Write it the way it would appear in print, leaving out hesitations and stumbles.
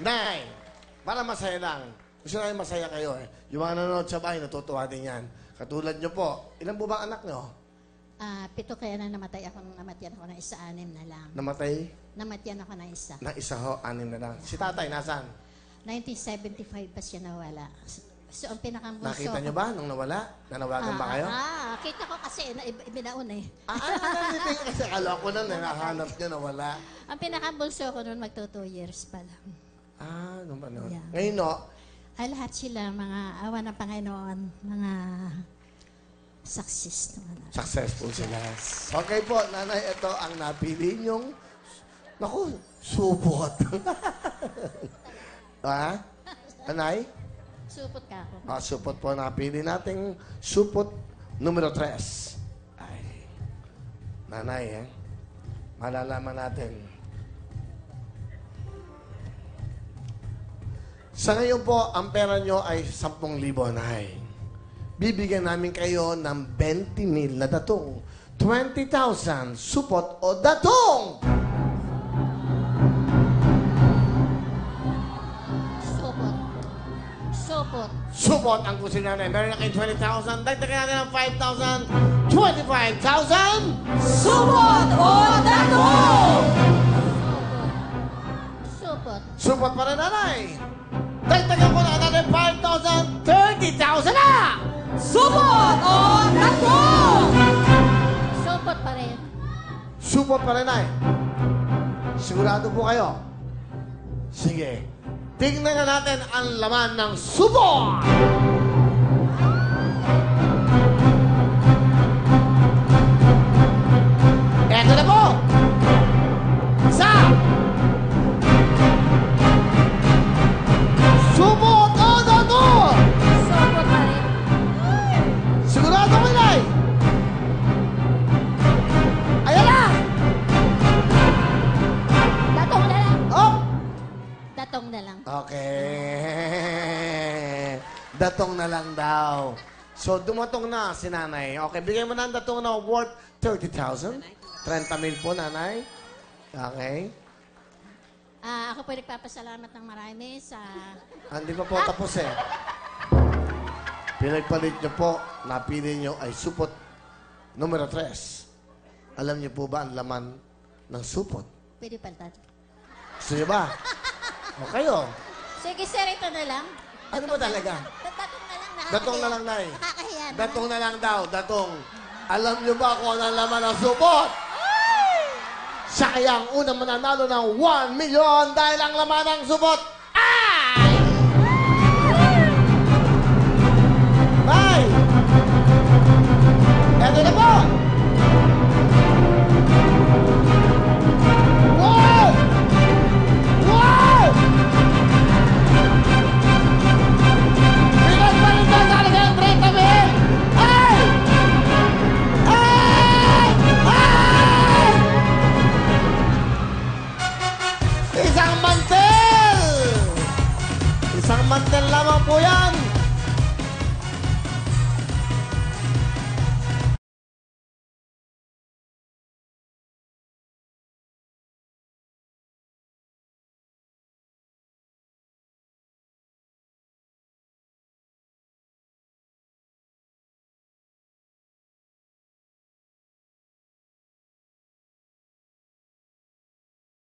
Nay, para masaya lang. Gusto namin masaya kayo eh. Yung mga nanonood sa bahay, natutuwa din yan. Katulad nyo po, ilan po ba anak nyo? 7 kaya na namatay ako nung namatyan ako ng isa, 6 na lang. Namatay? Namatyan ako ng isa. Na isa ho, 6 na lang. Si tatay, nasaan? 1975 pa siya nawala. So, ang pinakambulso Nakita nyo ba nung nawala? Nanawagan ba kayo? Kita ko kasi, ibinaon eh. Kasi akala ko na nanahanap nyo nawala. Ang pinakambulso ko noon magto 2 years pa lang. Ano ba nun? Yeah. Ngayon no, Lahat sila, mga awa ng Panginoon, mga success naman. successful sila. Okay po, nanay, ito ang napili nyong, naku, supot. Ha? Nanay? Supot ka ako. Supot po napili nating supot numero 3. Ay, nanay, malalaman natin. Sa ngayon po, ang pera nyo ay 10,000, nay. Bibigyan namin kayo ng 20,000 na datong. 20,000 supot o datong! Supot. Supot. Supot ang gusto nanay. Meron na kayong 20,000. Dagdagan natin ng 5,000. 25,000! Supot o datong! Supot. Supot pa rin, nanay. Dagdagan ko na natin 5,000. 30,000 na! Supot o datong! Supot pa rin. Supot pa rin, nay. Sigurado po kayo? Sige. Tingnan na natin ang laman ng supot! Eto na po! Isa! Supot o datong! Supot pa rin. Sigurado ko, nay! Ayan na! Datong na lang. Oh! Datong na lang. Okay. Datong na lang daw. So, dumatong na si nanay. Okay, bigyan mo na ang datong na worth 30,000. 30,000 po, nanay. Okay. Ako po nagpapasalamat ng marami sa... Hindi pa po tapos eh. Pinagpalit niyo po, napili niyo ay supot numero 3. Alam niyo po ba ang laman ng supot? Pwede palitan. Gusto niyo ba? O kayo? Sige, sir, ito na lang. Ano ba talaga? Datong na lang. Datong na lang, nay. Nakakahiya naman. Datong na lang daw, datong. Alam niyo ba kung ano ang laman ng supot? Siya kaya ang unang mananalo ng 1 million dahil ang laman ng supot ay... Bye! Eto na po! Wow! Wow! Pinagpalit na sa akin ang 30,000! Ay! Ay! Ay! Isang mantel! Isang mantel lamang po yan!